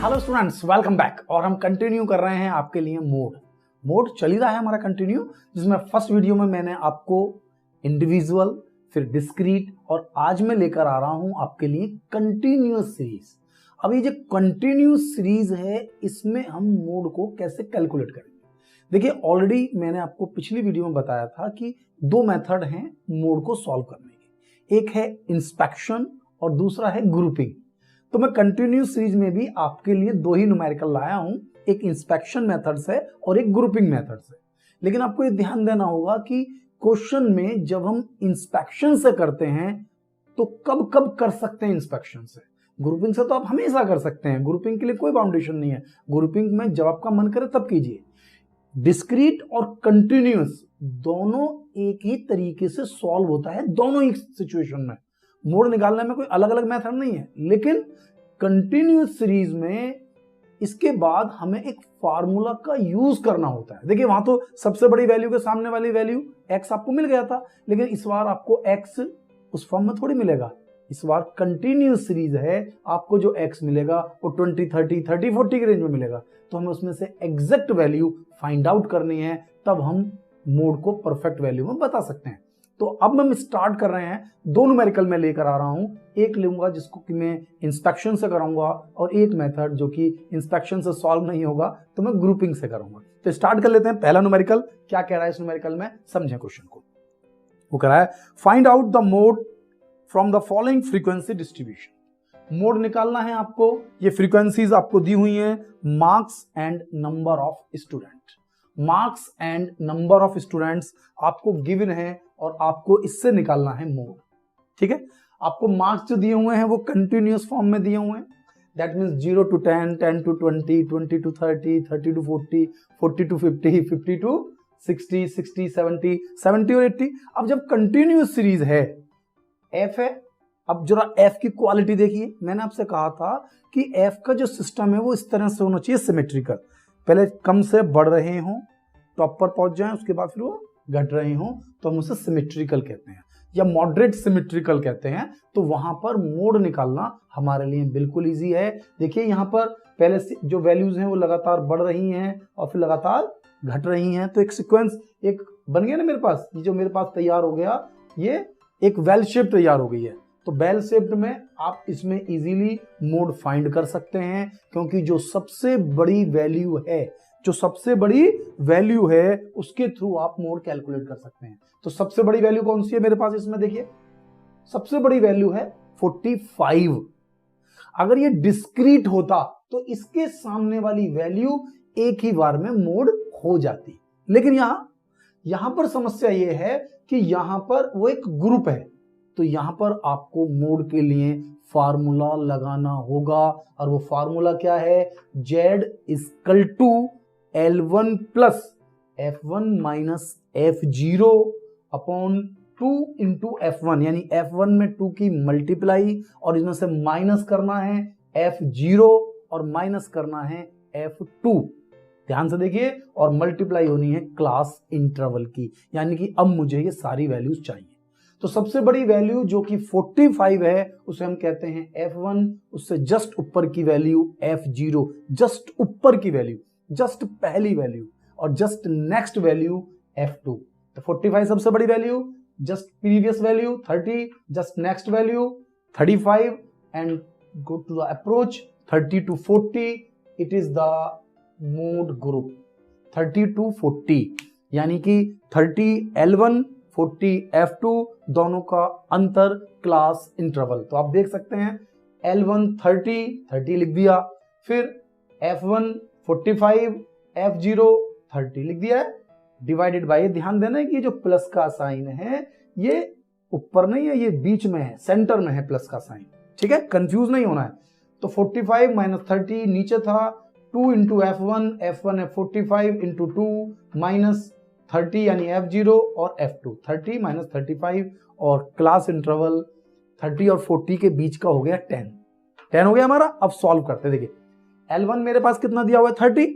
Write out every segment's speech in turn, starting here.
Hello students, welcome back. और हम continue कर रहे हैं आपके लिए मोड चल ही रहा है हमारा कंटिन्यू, जिसमें फर्स्ट वीडियो में मैंने आपको इंडिविजुअल, फिर डिस्क्रीट और आज मैं लेकर आ रहा हूं आपके लिए कंटिन्यूअस सीरीज। अब ये जो कंटिन्यूअस सीरीज है, इसमें हम मोड को कैसे कैलकुलेट करेंगे। देखिए, ऑलरेडी मैंने आपको पिछली वीडियो में बताया था कि दो मेथड हैं मोड को सॉल्व करने के, एक है इंस्पेक्शन और दूसरा है ग्रुपिंग। तो मैं कंटिन्यूअस सीरीज में भी आपके लिए दो ही न्यूमेरिकल लाया हूं, एक इंस्पेक्शन मेथड से और एक ग्रुपिंग मेथड से। लेकिन आपको ये ध्यान देना होगा कि क्वेश्चन में जब हम इंस्पेक्शन से करते हैं तो कब कब कर सकते हैं इंस्पेक्शन से। ग्रुपिंग से तो आप हमेशा कर सकते हैं, ग्रुपिंग के लिए कोई बाउंडेशन नहीं है। ग्रुपिंग में जब आपका मन करे तब कीजिए। डिस्क्रीट और कंटिन्यूअस दोनों एक ही तरीके से सॉल्व होता है, दोनों ही सिचुएशन में। मोड निकालने में कोई अलग अलग मेथड नहीं है, लेकिन कंटिन्यूअस सीरीज में इसके बाद हमें एक फार्मूला का यूज करना होता है। देखिए, वहां तो सबसे बड़ी वैल्यू के सामने वाली वैल्यू x आपको मिल गया था, लेकिन इस बार आपको x उस फॉर्म में थोड़ी मिलेगा। इस बार कंटिन्यूअस सीरीज है, आपको जो x मिलेगा वो 20, 30, 30, 40 के रेंज में मिलेगा। तो हमें उसमें से एग्जैक्ट वैल्यू फाइंड आउट करनी है, तब हम मोड को परफेक्ट वैल्यू में बता सकते हैं। तो अब हम स्टार्ट कर रहे हैं, दो न्यूमेरिकल में लेकर आ रहा हूं। एक लूंगा जिसको कि मैं इंस्पेक्शन से कराऊंगा, और एक मेथड जो कि इंस्पेक्शन से सॉल्व नहीं होगा तो मैं ग्रुपिंग से करूंगा। तो स्टार्ट कर लेते हैं। पहला न्यूमेरिकल क्या कह रहा है इस न्यूमेरिकल में, समझें क्वेश्चन को। वो कह रहा है find out the mode from the following frequency distribution. Mode निकालना है आपको। ये फ्रीक्वेंसीज आपको दी हुई हैं, marks and number of student. Marks and number of students आपको गिवन है और आपको इससे निकालना है मोड। ठीक है, आपको मार्क्स जो दिए हुए हैं वो कंटिन्यूअस फॉर्म में दिए हुए हैं। That means 0 to 10, 10 to 20, 20 to 30, 30 to 40, 40 to 50, 50 to 60, 60, 70, 70 और 80। अब जब कंटिन्यूअस सीरीज है, एफ है, अब जरा एफ की क्वालिटी देखिए। मैंने आपसे कहा था कि एफ का जो सिस्टम है वो इस तरह से होना चाहिए, सिमेट्रिकल। पहले कम से बढ़ रहे हों, टॉप पर पहुंच जाएं, उसके बाद फिर वो घट रहे हों, तो हम उसे सिमेट्रिकल कहते हैं या मॉडरेट सिमेट्रिकल कहते हैं। तो वहां पर मोड निकालना हमारे लिए बिल्कुल इजी है। देखिए, यहाँ पर पहले से जो वैल्यूज हैं वो लगातार बढ़ रही हैं और फिर लगातार घट रही हैं। तो एक सीक्वेंस एक बन गया ना मेरे पास। ये जो मेरे पास तैयार हो गया, ये एक वेल शेप तैयार हो गई है। तो बेल शेप्ड में आप इसमें इजीली मोड फाइंड कर सकते हैं, क्योंकि जो सबसे बड़ी वैल्यू है उसके थ्रू आप मोड कैलकुलेट कर सकते हैं। तो सबसे बड़ी वैल्यू कौन सी है मेरे पास इसमें, देखिए सबसे बड़ी वैल्यू है 45। अगर ये डिस्क्रीट होता तो इसके सामने वाली वैल्यू एक ही बार में मोड हो जाती। लेकिन यहां पर समस्या ये है कि यहां पर वो एक ग्रुप है, तो यहां पर आपको मोड के लिए फार्मूला लगाना होगा। और वो फार्मूला क्या है, Z = L1 plus F1 minus F0 upon 2 into F1, यानी F1 में 2 की मल्टीप्लाई और इसमें से माइनस करना है F0 और माइनस करना है F2। ध्यान से देखिए, और मल्टीप्लाई होनी है क्लास इंटरवल की, यानी कि अब मुझे ये सारी वैल्यूज चाहिए। तो सबसे बड़ी वैल्यू जो कि 45 है उसे हम कहते हैं F1, उससे जस्ट ऊपर की वैल्यू F0, जस्ट ऊपर की वैल्यू, जस्ट पहली वैल्यू, और जस्ट नेक्स्ट वैल्यू F2। तो 45 सबसे बड़ी value, just previous value 30, just next value 35 and go to the approach 30 to 40। It is the mode group 30 to 40, यानी कि 30 L1, 40 F2, दोनों का अंतर क्लास इंटरवल। तो आप देख सकते हैं L1 30 लिख दिया, फिर F1 45, F0 30 लिख दिया है, डिवाइडेड बाय, ध्यान देना है कि जो प्लस का साइन है ये ऊपर नहीं है, ये बीच में है, सेंटर में है प्लस का साइन। ठीक है, कंफ्यूज नहीं होना है। तो 45 माइनस 30 नीचे था, 2 इंटू F1 है 45 इंटू 2 माइनस 30 यानी F0 और F2, 30 माइनस 35, और क्लास इंटरवल 30 और 40 के बीच का हो गया 10 हो गया हमारा। अब सॉल्व करते हैं। देखिए, L1 मेरे पास कितना दिया हुआ है 30,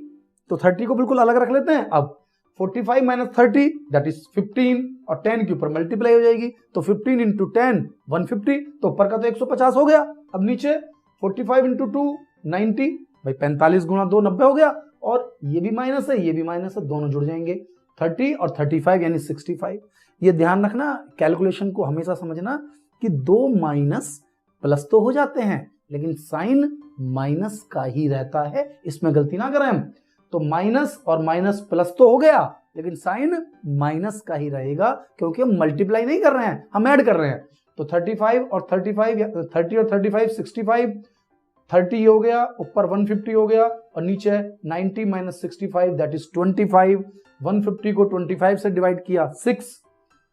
तो 30 को बिल्कुल अलग रख लेते हैं। अब 45 माइनस 30 दैट इज 15, और 10 के ऊपर मल्टीप्लाई हो जाएगी, तो 15 इंटू 10 150, तो ऊपर का तो 150 हो गया। अब नीचे 45 इंटू 2 90, भाई 45 गुणा 2 90 हो गया, और ये भी माइनस है, ये भी माइनस है, दोनों जुड़ जाएंगे 30 और 35 यानी 65। ये ध्यान रखना, कैलकुलेशन को हमेशा समझना कि 2 माइनस प्लस तो हो जाते हैं लेकिन साइन माइनस का ही रहता है, इसमें गलती ना करें हम। तो माइनस और माइनस प्लस तो हो गया लेकिन साइन माइनस का ही रहेगा, क्योंकि हम मल्टीप्लाई नहीं कर रहे हैं, हम ऐड कर रहे हैं। तो 35 और 35, 30 और 35 65, 30 हो गया, ऊपर 150 हो गया और नीचे 90 माइनस 65 दैट इज 25। 150 को 25 से डिवाइड किया 6,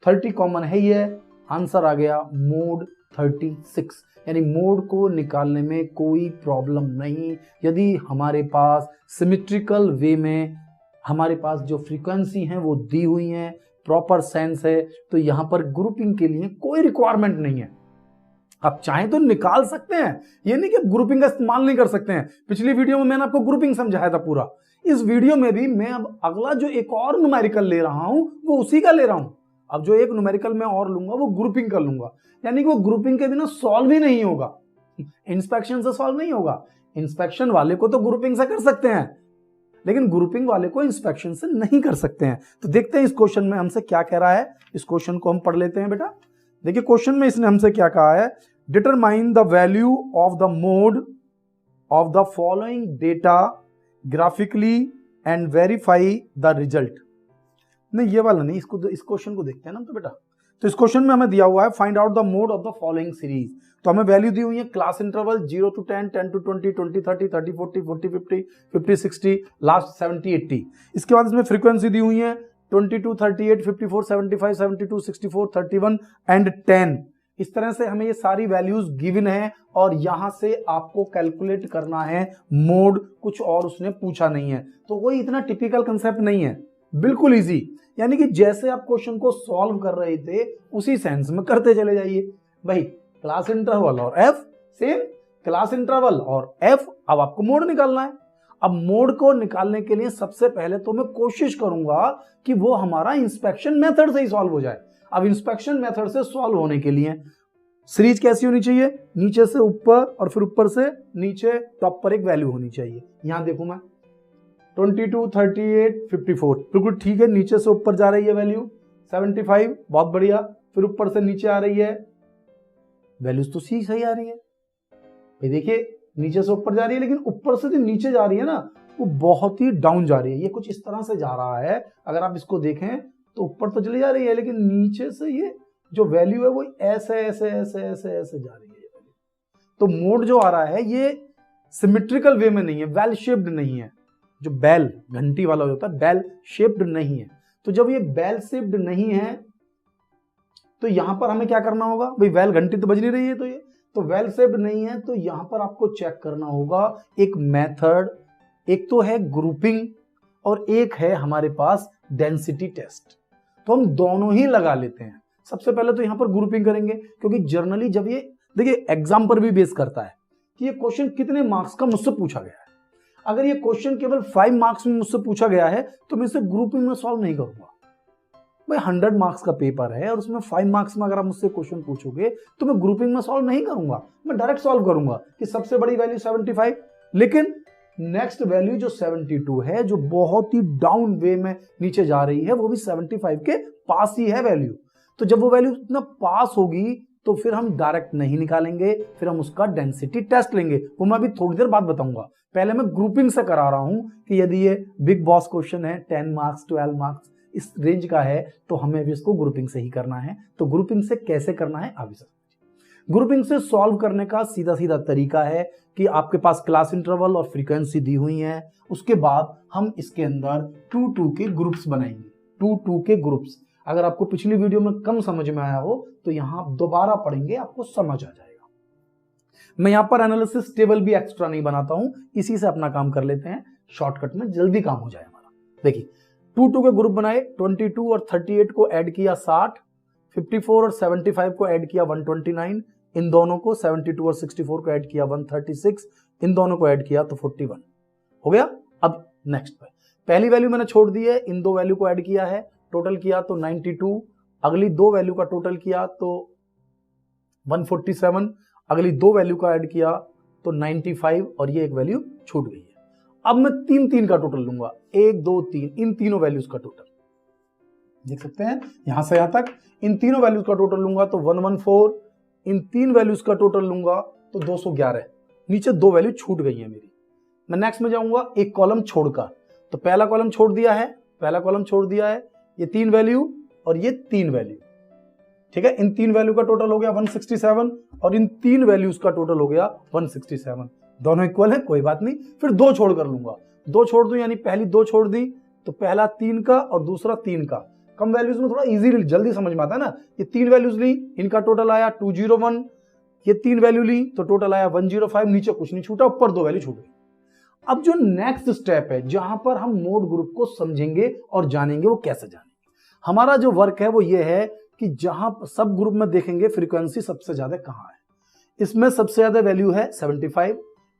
30 कॉमन है, ये आंसर आ गया मोड 36। यानी मोड को निकालने में कोई प्रॉब्लम नहीं, यदि हमारे पास सिमेट्रिकल वे में हमारे पास जो फ्रीक्वेंसी हैं वो दी हुई हैं, प्रॉपर सेंस है, तो यहां पर ग्रुपिंग के लिए कोई रिक्वायरमेंट नहीं है। आप चाहें तो निकाल सकते हैं, ये नहीं कि ग्रुपिंग का इस्तेमाल नहीं कर सकते हैं। पिछली वीडियो में मैंने आपको ग्रुपिंग समझाया था पूरा, इस वीडियो में भी मैं अब अगला जो एक और न्यूमेरिकल ले रहा हूं वो उसी का ले रहा हूं। अब जो एक न्यूमेरिकल मैं और लूंगा वो ग्रुपिंग कर लूंगा, यानी कि वो ग्रुपिंग के बिना सॉल्व ही नहीं होगा, इंस्पेक्शन से सॉल्व नहीं होगा। इंस्पेक्शन वाले को तो ग्रुपिंग से कर सकते हैं लेकिन ग्रुपिंग वाले को इंस्पेक्शन से नहीं कर सकते हैं। तो देखते हैं इस क्वेश्चन में हमसे क्या कह रहा है, इस क्वेश्चन को हम पढ़ लेते हैं बेटा। देखिए क्वेश्चन में इसने हमसे क्या कहा है, determine the value of the mode of the following data graphically and verify the result. नहीं ये वाला नहीं, इसको इस क्वेश्चन को देखते हैं ना तो बेटा। तो इस क्वेश्चन में हमें दिया हुआ है find out the mode of the following series. तो हमें वैल्यू दी हुई है class interval 0 to 10, 10 to 20, 20 30, 30 40, 40 50, 50 60, last 70 80। इसके बाद इसमें फ्रीक्वेंसी दी हुई है 22, 38, 54, 75, 72, 64, 31 एंड 10। इस तरह से हमें ये सारी वैल्यूज गिवन है और यहां से आपको कैलकुलेट करना है मोड, कुछ और उसने पूछा नहीं है। तो कोई इतना टिपिकल कंसेप्ट नहीं है, बिल्कुल इजी, यानी कि जैसे आप क्वेश्चन को सॉल्व कर रहे थे उसी सेंस में करते चले जाइए। भाई क्लास इंटरवल और एफ सेम, क्लास इंटरवल और एफ, अब आपको मोड निकालना है। अब मोड को निकालने के लिए सबसे पहले तो मैं कोशिश करूंगा कि वो हमारा इंस्पेक्शन मेथड से ही सॉल्व हो जाए। अब इंस्पेक्शन मेथड से सॉल्व होने के लिए सीरीज कैसी होनी चाहिए, नीचे से ऊपर और फिर ऊपर से नीचे, टॉप पर एक वैल्यू होनी चाहिए। यहां देखू मैं 22, 38, 54 बिल्कुल ठीक है, नीचे से ऊपर जा रही है वैल्यू 75, बहुत बढ़िया, फिर ऊपर से नीचे आ रही है वैल्यूज तो सही आ रही है। ये देखिए नीचे से ऊपर जा रही है लेकिन ऊपर से जो नीचे जा रही है ना वो बहुत ही डाउन जा रही है, ये कुछ इस तरह से जा रहा है। अगर आप इसको देखें तो ऊपर तो चली जा रही है लेकिन नीचे से ये जो वैल्यू है वो ऐसे ऐसे ऐसे ऐसे ऐसे जा रही है। तो मोड जो आ रहा है ये सिमेट्रिकल वे में नहीं है, वेल शेप्ड नहीं है, जो बेल घंटी वाला होता है बेल शेप्ड नहीं है। तो जब ये बेल शेप्ड नहीं है तो यहां पर हमें क्या करना होगा, भाई बेल घंटी तो बज नहीं रही है, तो ये तो वेल शेप्ड नहीं है, तो यहां पर आपको चेक करना होगा एक मेथड, एक तो है ग्रुपिंग और एक है हमारे पास डेंसिटी टेस्ट। तो हम दोनों ही लगा लेते हैं। सबसे पहले तो यहां पर ग्रुपिंग करेंगे, क्योंकि जर्नली जब ये देखिए एग्जाम पर भी बेस करता है कि ये क्वेश्चन कितने मार्क्स का मुझसे पूछा गया है। अगर ये क्वेश्चन केवल 5 मार्क्स में मुझसे पूछा गया है तो मैं इसे ग्रुपिंग में सॉल्व नहीं करूंगा। भाई 100 मार्क्स का पेपर है और उसमें 5 मार्क्स में अगर आप मुझसे क्वेश्चन पूछोगे तो मैं ग्रुपिंग में सॉल्व नहीं करूंगा, मैं डायरेक्ट सॉल्व करूंगा कि सबसे बड़ी वैल्यू 75, लेकिन नेक्स्ट वैल्यू जो 72 है जो बहुत ही डाउन वे में नीचे जा रही है वो भी 75 के पास ही है वैल्यू। तो जब वो वैल्यू इतना पास होगी तो फिर हम डायरेक्ट नहीं निकालेंगे, फिर हम उसका डेंसिटी टेस्ट लेंगे, वो मैं अभी थोड़ी देर बाद बताऊंगा। पहले मैं ग्रुपिंग से करा रहा हूं कि यदि ये बिग बॉस क्वेश्चन है 10 मार्क्स 12 मार्क्स इस रेंज का है तो हमें भी इसको ग्रुपिंग से ही करना है। तो ग्रुपिंग से कैसे करना है आप ग्रुपिंग से सॉल्व करने का सीधा सीधा तरीका है कि आपके पास क्लास इंटरवल और फ्रीक्वेंसी दी हुई है, उसके बाद हम इसके अंदर 2-2 के ग्रुप्स बनाएंगे, 2-2 के ग्रुप्स। अगर आपको पिछली वीडियो में कम समझ में आया हो तो यहां दोबारा पढ़ेंगे आपको समझ आ जाएगा। मैं यहां पर एनालिसिस टेबल भी एक्स्ट्रा नहीं बनाता हूं, इसी से अपना काम कर लेते हैं, शॉर्टकट में जल्दी काम हो जाए हमारा। देखिए 2-2 के ग्रुप बनाए, 22 और 38 को ऐड किया 60, 54 और 75 को ऐड किया 129, इन दोनों को 72 और 64 को ऐड किया 136, इन दोनों को ऐड किया तो 41 हो गया। अब नेक्स्ट पे पहली वैल्यू मैंने छोड़ दी है, इन दो वैल्यू को ऐड किया है, टोटल किया तो 92, अगली दो वैल्यू का टोटल किया तो 147, अगली दो वैल्यू का ऐड किया तो 95 और ये एक वैल्यू छूट गई है। अब मैं 3 का टोटल लूंगा, 1 2 3, इन तीनों वैल्यूज का टोटल देख सकते हैं यहां से यहां तक, इन तीनों वैल्यूज का टोटल लूंगा तो 114, इन 3 वैल्यूज का टोटल लूंगा तो 211। नीचे 2 वैल्यू छूट गई है मेरी। मैं नेक्स्ट में जाऊंगा एक कॉलम छोड़कर, तो पहला कॉलम छोड़ दिया है, ये 3 वैल्यू और ये 3 वैल्यू, ठीक है। इन 3 वैल्यू का टोटल हो गया 167 और इन 3 वैल्यूज का टोटल हो गया 167, दोनों इक्वल है, कोई बात नहीं। फिर 2 छोड़ कर लूंगा, 2 छोड़ दूं यानी पहली 2 छोड़ दी तो पहला 3 का और दूसरा 3 का। कम वैल्यूज में थोड़ा इजीली जल्दी समझ में आता है ना। ये 3 वैल्यूज ली, इनका टोटल आया 201, ये 3 वैल्यू ली तो टोटल आया 105, नीचे कुछ नहीं छूटा, ऊपर 2 वैल्यू छूट गई। अब जो नेक्स्ट स्टेप है जहां पर हम मोड ग्रुप को समझेंगे और जानेंगे, वो कैसे जानेंगे। हमारा जो वर्क है वो ये है कि जहां सब ग्रुप में देखेंगे फ्रीक्वेंसी सबसे ज्यादा कहां है। इसमें सबसे ज्यादा वैल्यू है 75,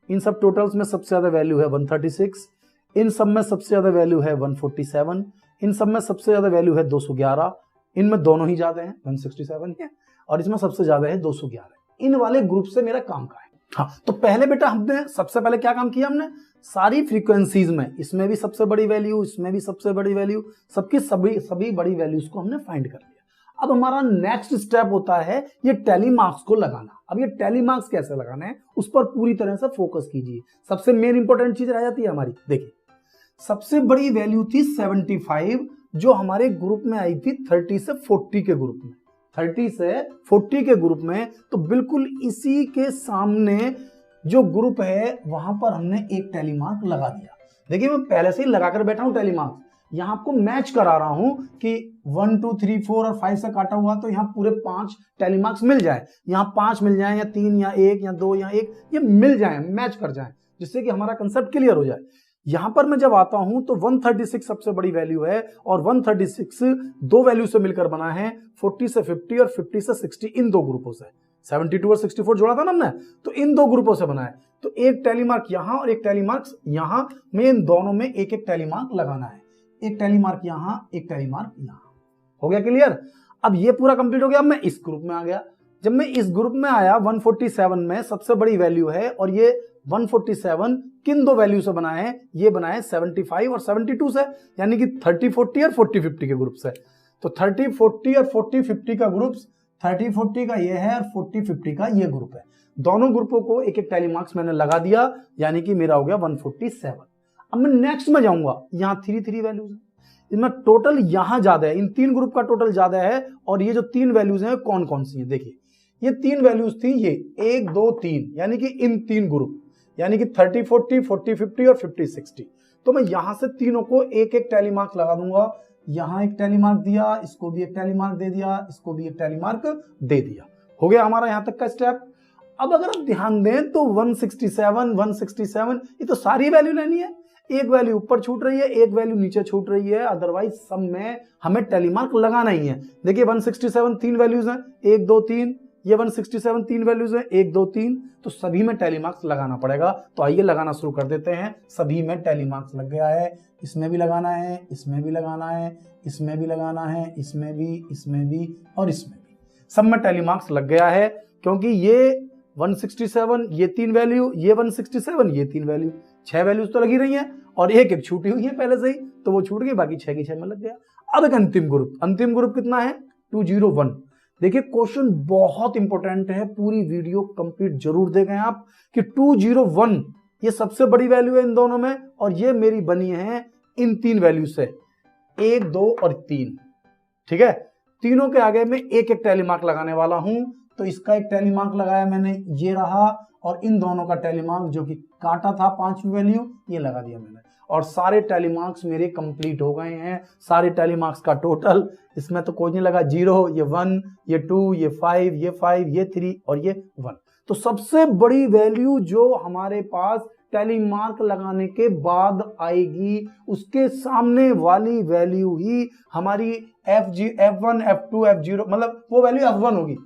इन सब टोटल्स में सबसे ज्यादा वैल्यू है 136, इन सब में सबसे ज्यादा वैल्यू है 147, इन सब में सबसे ज्यादा वैल्यू है 211, इनमें दोनों ही ज्यादा हैं 167 है और इसमें सबसे ज्यादा है 211। इन वाले ग्रुप से मेरा काम का है। हाँ, तो पहले बेटा हमने सबसे पहले क्या काम किया, हमने सारी फ्रीक्वेंसीज में, इसमें भी सबसे बड़ी वैल्यू, इसमें भी सबसे बड़ी वैल्यू, सबकी सभी बड़ी वैल्यूज को हमने फाइंड कर लिया। अब हमारा नेक्स्ट स्टेप होता है ये टैली मार्क्स को लगाना। अब ये टैली मार्क्स कैसे लगाना है उस पर पूरी तरह से फोकस कीजिए। सबसे मेन इंपॉर्टेंट चीज रह जाती है हमारी, देखिए सबसे बड़ी वैल्यू थी 75 जो हमारे ग्रुप में आई थी 30 से 40 के ग्रुप में, 30 से 40 के ग्रुप में। तो बिल्कुल इसी के सामने जो ग्रुप है वहां पर हमने एक टैली मार्क लगा दिया। देखिए मैं पहले से ही लगाकर बैठा हूं टैली मार्क, यहां आपको मैच करा रहा हूं कि 1 2 3 4 और 5 से काटा हुआ तो यहां पूरे 5 टैली मार्क्स मिल जाए, यहां 5 मिल जाए या 3 या 1 या 2 या 1, ये मिल जाए, मैच कर जाए, जिससे कि हमारा कंसेप्ट क्लियर हो जाए। यहां पर मैं जब आता हूं तो 136 सबसे बड़ी वैल्यू है और 136 2 वैल्यू से मिलकर बना है, 40 से 50 और 50 से 60, इन 2 ग्रुपों से। 72 और 64 जोड़ा था ना हमने, तो इन 2 ग्रुपों से बना है। तो एक टैली मार्क यहां और एक टैली मार्क यहां, में इन दोनों में एक एक टैली मार्क लगाना है। एक टैली मार्क यहां, एक टैली मार्क यहां। हो गया क्लियर? अब ये पूरा कंप्लीट हो गया। अब मैं इस ग्रुप में आ गया। जब मैं इस ग्रुप में आया 147 में सबसे बड़ी वैल्यू है और ये 147 किन 2 वैल्यू से बना है, ये बना है 75 और 72 से, यानी कि 30 40 और 40 50 के ग्रुप से। तो 30 40 और 40 50 का ग्रुप, 30 40 का ये है और 40 50 का ये ग्रुप है। दोनों ग्रुपों को एक एक टैली मार्क्स मैंने लगा दिया, यानी कि मेरा हो गया 147। अब मैं नेक्स्ट में जाऊंगा, यहां 3 वैल्यूज है, इनमें टोटल यहां ज्यादा है, इन 3 ग्रुप का टोटल ज्यादा है। और ये जो 3 वैल्यूज हैं कौन कौन सी हैं, देखिए ये 3 वैल्यूज थी, ये 1 2 3, यानी कि इन 3 ग्रुप, यानी कि 30 40 40 50 और 50 60। तो मैं यहां से तीनों को एक एक टैली मार्क लगा दूंगा। यहां एक टैली मार्क दिया, इसको भी एक टैली मार्क दे दिया, इसको भी एक टैली मार्क दे दिया। हो गया हमारा यहां तक का स्टेप। अब अगर आप ध्यान दें तो 167 ये तो सारी वैल्यू लेनी है, एक वैल्यू ऊपर छूट रही है, एक वैल्यू नीचे छूट रही है, अदरवाइज सब में हमें टैली मार्क लगाना ही है। देखिए 167 3 वैल्यूज हैं, 1 2 3, ये 167 3 वैल्यूज हैं, 1 2 3, तो सभी में टैली मार्क्स लगाना पड़ेगा। तो आइए लगाना शुरू कर देते हैं। सभी में टैली मार्क्स लग गया है, इसमें भी लगाना है, इसमें भी लगाना है, इसमें भी लगाना है, इसमें भी और इसमें भी, सब में टैली मार्क्स लग गया है। क्योंकि ये 167 ये 3 वैल्यू, ये 167 ये 3 वैल्यू, 6 वैल्यूज तो लगी रही हैं और एक एक छूटी हुई है पहले से ही, तो वो छूट गई, बाकी 6 की 6 में लग गया। अब एक अंतिम ग्रुप कितना है, 201। देखिए क्वेश्चन बहुत इंपॉर्टेंट है, पूरी वीडियो कंप्लीट जरूर देखें आप कि 201 ये सबसे बड़ी वैल्यू है इन दोनों में, और ये मेरी बनी है इन 3 वैल्यू से, 1 2 और 3, ठीक है। तीनों के आगे में एक एक टैली मार्क लगाने वाला हूं। तो इसका एक टैली मार्क लगाया मैंने, ये रहा, और इन दोनों का टैली मार्क जो कि काटा था 5वीं वैल्यू, ये लगा दिया मैंने, और सारे टैली मार्क्स मेरे कंप्लीट हो गए हैं। सारे टैली मार्क्स का टोटल, इसमें तो कोई नहीं लगा, 0, ये 1, ये 2, ये 5, ये 5, ये 3 और ये 1। तो सबसे बड़ी वैल्यू जो हमारे पास टैली मार्क लगाने के बाद आएगी, उसके सामने वाली वैल्यू ही हमारी F1 F2 F0, मतलब वो वैल्यू F1 होगी।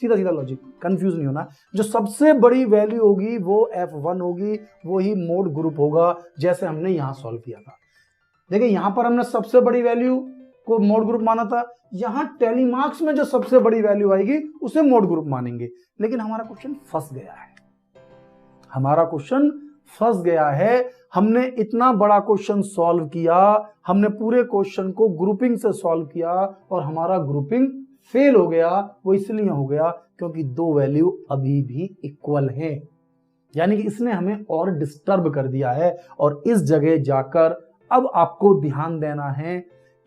सीधा सीधा लॉजिक, कंफ्यूज नहीं होना। जो सबसे बड़ी वैल्यू होगी वो F1 होगी, वो ही मोड ग्रुप होगा, जैसे हमने यहां सॉल्व किया था। देखिए यहां पर हमने सबसे बड़ी वैल्यू को मोड ग्रुप माना था, यहां टैली मार्क्स में जो सबसे बड़ी वैल्यू आएगी उसे मोड ग्रुप मानेंगे। लेकिन हमारा क्वेश्चन फंस गया है। हमारा क्वेश्चन फंस गया है। हमने इतना बड़ा क्वेश्चन सॉल्व किया, हमने पूरे क्वेश्चन को ग्रुपिंग से सॉल्व किया और हमारा ग्रुपिंग फेल हो गया। वो इसलिए हो गया क्योंकि दो वैल्यू अभी भी इक्वल हैं, यानी कि इसने हमें और डिस्टर्ब कर दिया है। और इस जगह जाकर अब आपको ध्यान देना है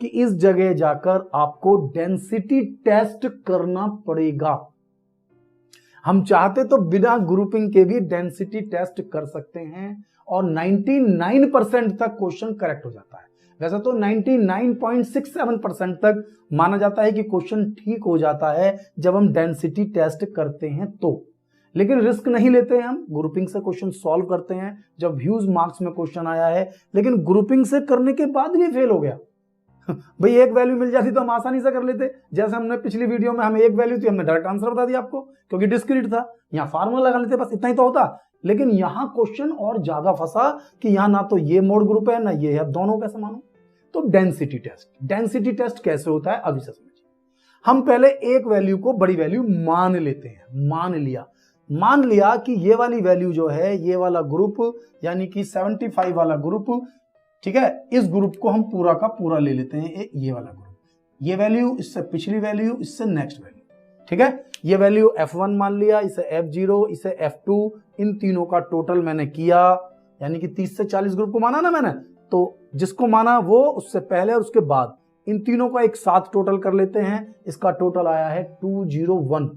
कि इस जगह जाकर आपको डेंसिटी टेस्ट करना पड़ेगा। हम चाहते तो बिना ग्रुपिंग के भी डेंसिटी टेस्ट कर सकते हैं और 99% तक क्वेश्चन करेक्ट हो जाता है। वैसे तो 99.67% तक माना जाता है कि क्वेश्चन ठीक हो जाता है जब हम डेंसिटी टेस्ट करते हैं तो, लेकिन रिस्क नहीं लेते हैं। हम ग्रुपिंग से क्वेश्चन सॉल्व करते हैं जब ह्यूज मार्क्स में क्वेश्चन आया है, लेकिन ग्रुपिंग से करने के बाद भी फेल हो गया। भाई एक वैल्यू मिल जाती तो हम आसानी से कर लेते। जैसे हमने पिछली वीडियो में हमें एक वैल्यू थी, हमने डायरेक्ट आंसर बता दिया आपको क्योंकि डिस्क्रीट था। यहाँ फार्मूला लगा लेते, बस इतना ही तो होता। लेकिन यहाँ क्वेश्चन और ज्यादा फंसा कि यहाँ ना तो ये मोड ग्रुप है ना ये है, दोनों कैसे मानो। तो डेंसिटी टेस्ट कैसे होता है अभी से समझिए। हम पहले एक वैल्यू को बड़ी वैल्यू मान लेते हैं। मान लिया कि ये वाली वैल्यू जो है, ये वाला ग्रुप यानी कि 75 वाला ग्रुप, ठीक है, इस ग्रुप को हम पूरा का पूरा ले लेते हैं। ये वाला ग्रुप, ये वैल्यू इससे पिछली वैल्यू इससे नेक्स्ट वैल्यू, ठीक है। ये वैल्यू F1 मान लिया, इसे F0, इसे F2, इन तीनों का टोटल मैंने किया, यानी कि 30 से 40 ग्रुप को माना ना मैंने, तो जिसको माना वो उससे पहले और उसके बाद इन तीनों का एक साथ टोटल कर लेते हैं। इसका टोटल आया है 201।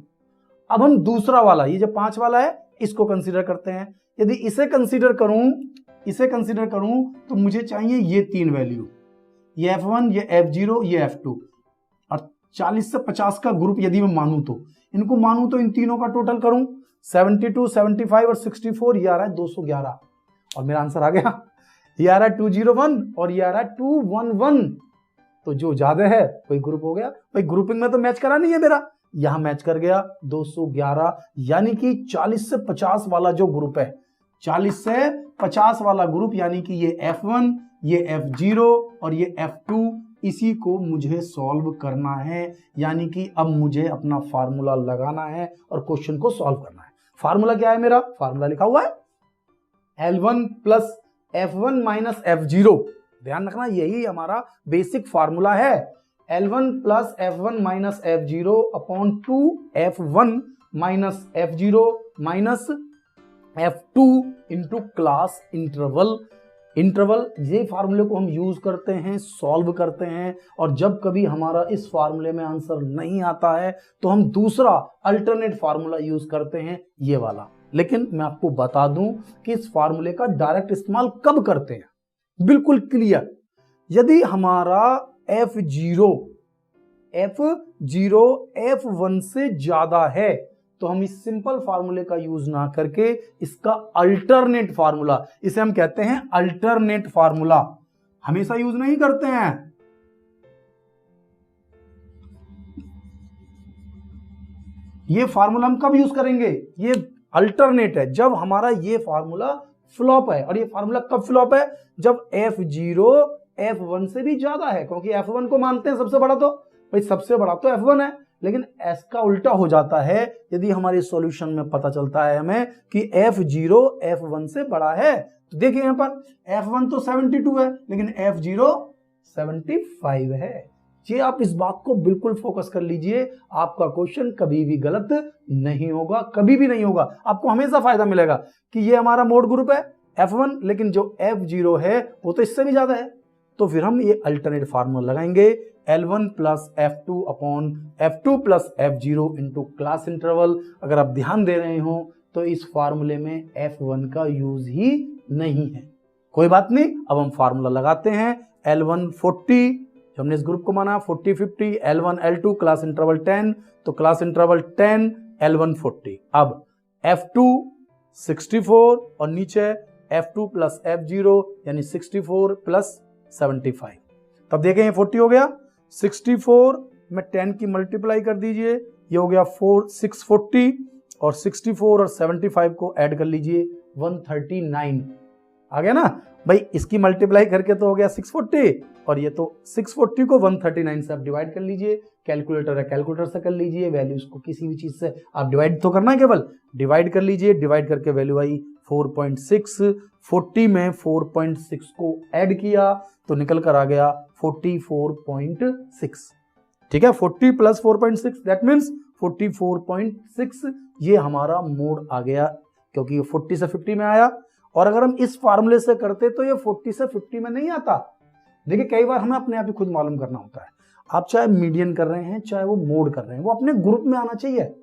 अब हम दूसरा वाला, ये जो 5 वाला है, इसको कंसीडर करते हैं। यदि इसे कंसीडर करूं तो मुझे चाहिए ये 3 वैल्यू, ये F1, ये F0, ये F2। और 40 से 50 का ग्रुप यदि मैं मानूं तो इन तीनों का टोटल करूं, 72, 75 और 64, ये आ रहा है 211। और मेरा आंसर आ गया, ये आ रहा है 201 और ये आ रहा है 211। तो जो ज्यादा है वही ग्रुप हो गया। भाई ग्रुपिंग में तो मैच करा नहीं है मेरा, यहां मैच कर गया 211। यानी कि 40 से 50 वाला जो ग्रुप है, 40 से 50 वाला ग्रुप, यानी कि ये F1, ये F0 और ये F2, इसी को मुझे सॉल्व करना है। यानी कि अब मुझे अपना फार्मूला लगाना है और क्वेश्चन को सॉल्व करना है। फार्मूला क्या है मेरा? फार्मूला लिखा हुआ है L1 plus F1 minus F0। ध्यान रखना, यही हमारा बेसिक फार्मूला है। L1 plus F1 minus F0 upon 2 F1 minus F0 minus F2 into class interval. ये फार्मूले को हम यूज करते हैं, सॉल्व करते हैं, और जब कभी हमारा इस फार्मूले में आंसर नहीं आता है तो हम दूसरा अल्टरनेट फार्मूला यूज करते हैं, ये वाला। लेकिन मैं आपको बता दूं कि इस फार्मूले का डायरेक्ट इस्तेमाल कब करते हैं, बिल्कुल क्लियर। यदि हमारा F0 F1 से ज्यादा है तो हम इस सिंपल फार्मूले का यूज ना करके इसका अल्टरनेट फार्मूला, इसे हम कहते हैं अल्टरनेट फार्मूला, हमेशा यूज नहीं करते हैं। ये फार्मूला हम कब यूज करेंगे? ये अल्टरनेट है जब हमारा ये फार्मूला फ्लॉप है। और ये फार्मूला कब फ्लॉप है? जब F0 F1 से भी ज्यादा है, क्योंकि F1 को मानते हैं सबसे बड़ा, तो भाई सबसे बड़ा तो F1 है। लेकिन S का उल्टा हो जाता है यदि हमारे सॉल्यूशन में पता चलता है हमें कि F0 F1 से बड़ा है। तो देखिए यहां पर F1 तो 72 है लेकिन F0 75 है। ये आप इस बात को बिल्कुल फोकस कर लीजिए, आपका क्वेश्चन कभी भी गलत नहीं होगा, कभी भी नहीं होगा। आपको हमेशा फायदा मिलेगा कि ये हमारा मोड ग्रुप है F1, लेकिन जो F0 है वो तो इससे भी ज्यादा है। तो फिर हम ये अल्टरनेट फार्मूला लगाएंगे, L1 plus F2 upon F2 plus F0 into class interval. अगर आप ध्यान दे रहे हो तो इस फार्मूले में F1 का यूज ही नहीं है। कोई बात नहीं, अब हम फार्मूला लगाते हैं। L1 40, जो हमने इस ग्रुप को माना 40 50, L1 L2 क्लास इंटरवल 10, तो क्लास इंटरवल 10 L1 40। अब F2 64 और नीचे F2 प्लस F0 यानी 64 प्लस 75। तब देखें ये 40 हो गया, 64 में 10 की मल्टीप्लाई कर दीजिए, ये हो गया 640, और 64 और 75 को ऐड कर लीजिए 139 आ गया ना भाई। इसकी मल्टीप्लाई करके तो हो गया 640, और ये तो 640 को 139 से आप डिवाइड कर लीजिए। कैलकुलेटर है, कैलकुलेटर से कर लीजिए। वैल्यूज को किसी भी चीज से आप डिवाइड तो करना है, केवल डिवाइड कर लीजिए। डिवाइड करके वैल्यू आई 4.6, 40 में 4.6 को ऐड किया तो निकल कर आ गया 44.6। ठीक है, 40 प्लस 4.6 दैट मीन्स 44.6। ये हमारा मोड आ गया क्योंकि ये 40 से 50 में आया। और अगर हम इस फार्मूले से करते तो ये 40 से 50 में नहीं आता। देखिए कई बार हमें अपने आप ही खुद मालूम करना होता है। आप चाहे मीडियन कर रहे हैं चाहे वो मोड कर रहे हैं, वो अपने ग्रुप में आना चाहिए।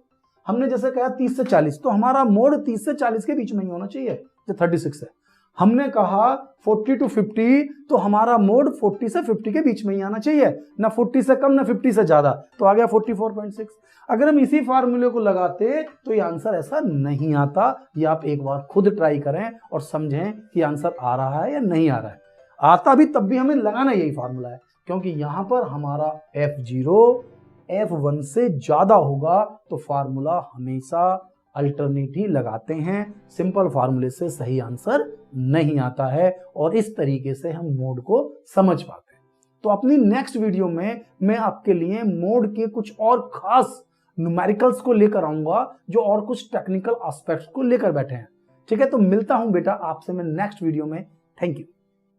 हमने जैसे कहा 30 से 40, तो हमारा मोड 30 से 40 के बीच में ही होना चाहिए जो 36 है। हमने कहा 40 to 50, तो हमारा मोड 40 से 50 के बीच में ही आना चाहिए, ना 40 से कम ना 50 से ज्यादा, तो आ गया 44.6। अगर हम इसी फार्मूले को लगाते तो ये आंसर ऐसा नहीं आता। ये आप एक बार खुद ट्राई करें और समझें कि आंसर आ रहा है या नहीं आ रहा है। आता भी तब भी हमें लगाना यही फार्मूला है, क्योंकि यहां पर हमारा F0 F1 से ज्यादा होगा तो फार्मूला हमेशा अल्टरनेट ही लगाते हैं। सिंपल फार्मूले से सही आंसर नहीं आता है और इस तरीके से हम मोड को समझ पाते हैं। तो अपनी नेक्स्ट वीडियो में मैं आपके लिए मोड के कुछ और खास न्यूमेरिकल्स को लेकर आऊंगा जो और कुछ टेक्निकल एस्पेक्ट्स को लेकर बैठे हैं। ठीक है, तो मिलता हूं बेटा आपसे मैं नेक्स्ट वीडियो में। Thank you.